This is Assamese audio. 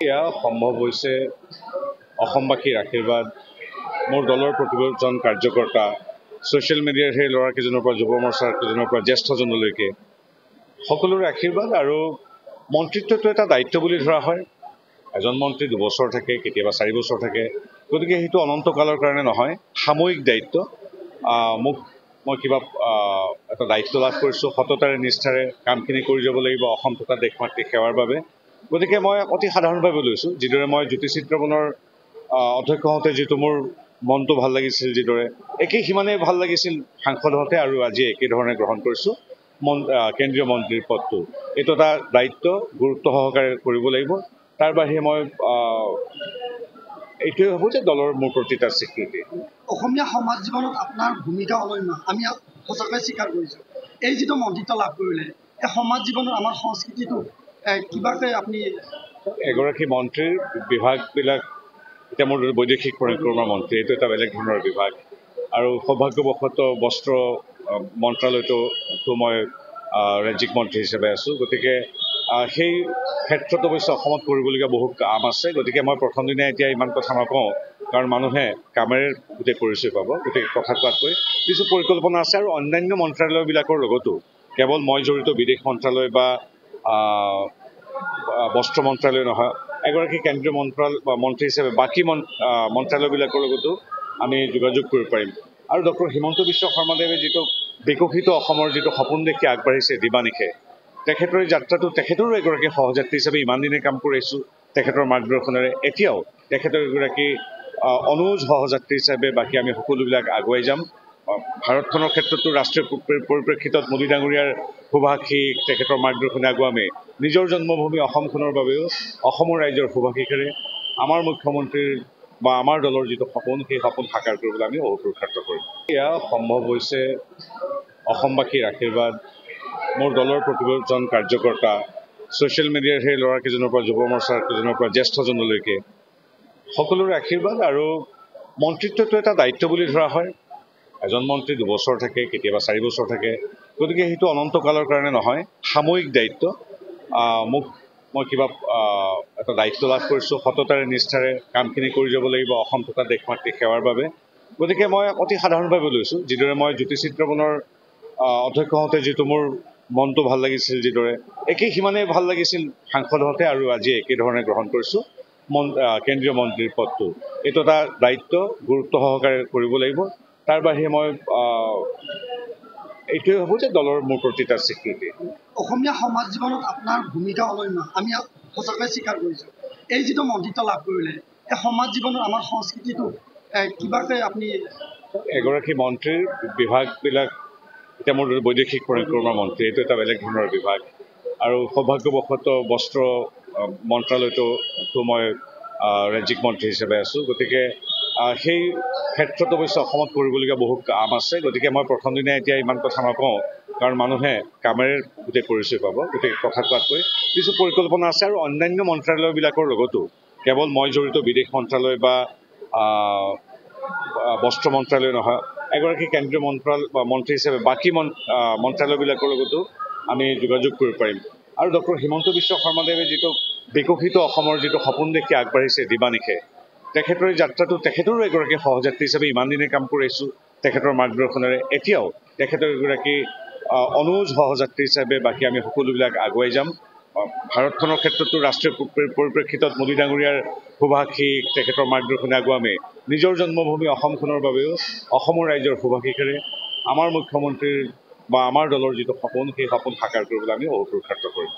এয়া সম্ভৱ হৈছে অসমবাসীৰ আশীৰ্বাদ, মোৰ দলৰ প্ৰতিজন কাৰ্যকৰ্তা, ছ'চিয়েল মিডিয়াৰ সেই ল'ৰাকেইজনৰ পৰা যুৱ মৰ্চাৰ কেইজনৰ পৰা জ্যেষ্ঠজনলৈকে সকলোৰে আশীৰ্বাদ। আৰু মন্ত্ৰিত্বটো এটা দায়িত্ব বুলি ধৰা হয়। এজন মন্ত্ৰী 2 বছৰ থাকে, কেতিয়াবা 4 বছৰ থাকে, গতিকে সেইটো অনন্তকালৰ কাৰণে নহয়, সাময়িক দায়িত্ব। মই কিবা এটা দায়িত্ব লাভ কৰিছোঁ, সততাৰে নিষ্ঠাৰে কামখিনি কৰি যাব লাগিব অসম তথা দেশ মাতৃ সেৱাৰ বাবে। গতিকে মই অতি সাধাৰণভাৱে লৈছোঁ। যিদৰে মই জ্যোতিচিত্ৰবনৰ অধ্যক্ষ হওঁতে যিটো মোৰ মনটো ভাল লাগিছিল, যিদৰে একেই সিমানেই ভাল লাগিছিল সাংসদ হওঁতে, আৰু আজি একেধৰণে গ্ৰহণ কৰিছোঁ কেন্দ্ৰীয় মন্ত্ৰীৰ পদটো। এইটো এটা দায়িত্ব, গুৰুত্ব সহকাৰে কৰিব লাগিব। তাৰ বাহিৰে মই এইটোৱে ভাবোঁ যে দলৰ মোৰ প্ৰতি এটা স্বীকৃতি। অসমীয়া সমাজ জীৱনত আপোনাৰ ভূমিকা অনন্য, আমি সঁচাকৈ স্বীকাৰ কৰিছোঁ। এই যিটো মন্ত্ৰিত্ব লাভ কৰিলে, এই সমাজ জীৱনত আমাৰ সংস্কৃতিটো কিবাকৈ আপুনি এগৰাকী মন্ত্ৰীৰ বিভাগবিলাক, এতিয়া মোৰ বৈদেশিক পৰিক্ৰমা মন্ত্ৰী, এইটো এটা বেলেগ ধৰণৰ বিভাগ। আৰু সৌভাগ্যবশতঃ বস্ত্ৰ মন্ত্ৰালয়তো মই ৰাজ্যিক মন্ত্ৰী হিচাপে আছোঁ। গতিকে সেই ক্ষেত্ৰত অৱশ্যে অসমত কৰিবলগীয়া বহুত কাম আছে। গতিকে মই প্ৰথম দিনা এতিয়া ইমান কথা নকওঁ, কাৰণ মানুহে কামেৰে গোটেই পৰিচয় পাব। গতিকে কথা কোৱাতকৈ কিছু পৰিকল্পনা আছে, আৰু অন্যান্য মন্ত্ৰালয়বিলাকৰ লগতো কেৱল মই জড়িত বিদেশ মন্ত্ৰালয় বা বস্ত্ৰ মন্ত্ৰালয় নহয়, এগৰাকী কেন্দ্ৰীয় মন্ত্ৰী হিচাপে বাকী মন্ত্ৰালয়বিলাকৰ লগতো আমি যোগাযোগ কৰিব পাৰিম। আৰু ডক্টৰ হিমন্ত বিশ্ব শৰ্মাদেৱে যিটো বিকশিত অসমৰ যিটো সপোন দেখি আগবাঢ়িছে দিবানিশে, তেখেতৰ এই যাত্ৰাটো, তেখেতৰো এগৰাকী সহযাত্ৰী হিচাপে ইমান দিনে কাম কৰি আহিছোঁ তেখেতৰ মাৰ্গদৰ্শনেৰে। এতিয়াও তেখেতৰ এগৰাকী অনুজ সহযাত্ৰী হিচাপে বাকী আমি সকলোবিলাক আগুৱাই যাম। ভাৰতখনৰ ক্ষেত্ৰতো ৰাষ্ট্ৰীয় পৰিপ্ৰেক্ষিতত মোদী ডাঙৰীয়াৰ শুভাশীষ, তেখেতৰ মাৰ্গদৰ্শনে আগুৱাই আমি নিজৰ জন্মভূমি অসমখনৰ বাবেও অসমৰ ৰাইজৰ শুভাশীষেৰে আমাৰ মুখ্যমন্ত্ৰীৰ বা আমাৰ দলৰ যিটো সপোন, সেই সপোন সাকাৰ কৰিবলৈ আমি অহোপুৰুষাৰ্থ কৰিম। এয়া সম্ভৱ হৈছে অসমবাসীৰ আশীৰ্বাদ, মোৰ দলৰ প্ৰতিজন কাৰ্যকৰ্তা, ছ'চিয়েল মিডিয়াৰ সেই ল'ৰাকেইজনৰ পৰা যুৱ মৰ্চাৰ কেইজনৰ পৰা জ্যেষ্ঠজনলৈকে সকলোৰে আশীৰ্বাদ। আৰু মন্ত্ৰিত্বটো এটা দায়িত্ব বুলি ধৰা হয়। এজন মন্ত্ৰী 2 বছৰ থাকে, কেতিয়াবা 4 বছৰ থাকে, গতিকে সেইটো অনন্তকালৰ কাৰণে নহয়, সাময়িক দায়িত্ব। মই কিবা এটা দায়িত্ব লাভ কৰিছোঁ, সততাৰে নিষ্ঠাৰে কামখিনি কৰি যাব লাগিব অসম তথা দেশ মাতৃ সেৱাৰ বাবে। গতিকে মই অতি সাধাৰণভাৱে লৈছোঁ। যিদৰে মই জ্যোতিচিত্ৰবনৰ অধ্যক্ষ হওঁতে যিটো মোৰ মনটো ভাল লাগিছিল, যিদৰে একেই সিমানেই ভাল লাগিছিল সাংসদ হওঁতে, আৰু আজি একেধৰণে গ্ৰহণ কৰিছোঁ কেন্দ্ৰীয় মন্ত্ৰীৰ পদটো। এইটো এটা দায়িত্ব, গুৰুত্ব সহকাৰে কৰিব লাগিব। তাৰ বাহিৰে মই এইটোৱে ভাবোঁ যে দলৰ মোৰ প্ৰতি এটা স্বীকৃতি। অসমীয়া সমাজ জীৱনত আপোনাৰ ভূমিকা অনন্য, আমি সঁচাকৈ স্বীকাৰ কৰিছোঁ। এই যিটো মন্ত্ৰিত্ব লাভ কৰিলে, এই সমাজ জীৱনত আমাৰ সংস্কৃতিটো কিবাকৈ আপুনি এগৰাকী মন্ত্ৰীৰ বিভাগবিলাক, এতিয়া মোৰ বৈদেশিক পৰিক্ৰমা মন্ত্ৰী, এইটো এটা বেলেগ ধৰণৰ বিভাগ। আৰু সৌভাগ্যবশতঃ বস্ত্ৰ মন্ত্ৰালয়তো মই ৰাজ্যিক মন্ত্ৰী হিচাপে আছোঁ। গতিকে সেই ক্ষেত্ৰত অৱশ্যে অসমত কৰিবলগীয়া বহুত কাম আছে। গতিকে মই প্ৰথম দিনা এতিয়া ইমান কথা নকওঁ, কাৰণ মানুহে কামেৰে গোটেই পৰিচয় পাব। গতিকে কথা কোৱাতকৈ কিছু পৰিকল্পনা আছে, আৰু অন্যান্য মন্ত্ৰালয়বিলাকৰ লগতো কেৱল মই জড়িত বিদেশ মন্ত্ৰালয় বা বস্ত্ৰ মন্ত্ৰালয় নহয়, এগৰাকী কেন্দ্ৰীয় মন্ত্ৰী হিচাপে বাকী মন্ত্ৰালয়বিলাকৰ লগতো আমি যোগাযোগ কৰিব পাৰিম। আৰু ডক্টৰ হিমন্ত বিশ্ব শৰ্মাদেৱে যিটো বিকশিত অসমৰ যিটো সপোন দেখি আগবাঢ়িছে দিবানিশে, তেখেতৰ এই যাত্ৰাটো, তেখেতৰো এগৰাকী সহযাত্ৰী হিচাপে ইমান দিনে কাম কৰি আহিছোঁ তেখেতৰ মাৰ্গদৰ্শনেৰে। এতিয়াও তেখেতৰ এগৰাকী অনুজ সহযাত্ৰী হিচাপে বাকী আমি সকলোবিলাক আগুৱাই যাম। ভাৰতখনৰ ক্ষেত্ৰতো ৰাষ্ট্ৰীয় পৰিপ্ৰেক্ষিতত মোদী ডাঙৰীয়াৰ শুভাশীষ, তেখেতৰ মাৰ্গদৰ্শনে আগুৱাই আমি নিজৰ জন্মভূমি অসমখনৰ বাবেও অসমৰ ৰাইজৰ শুভাশীষেৰে আমাৰ মুখ্যমন্ত্ৰীৰ বা আমাৰ দলৰ যিটো সপোন, সেই সপোন সাকাৰ কৰিবলৈ আমি অহোপুৰুষাৰ্থ কৰিম।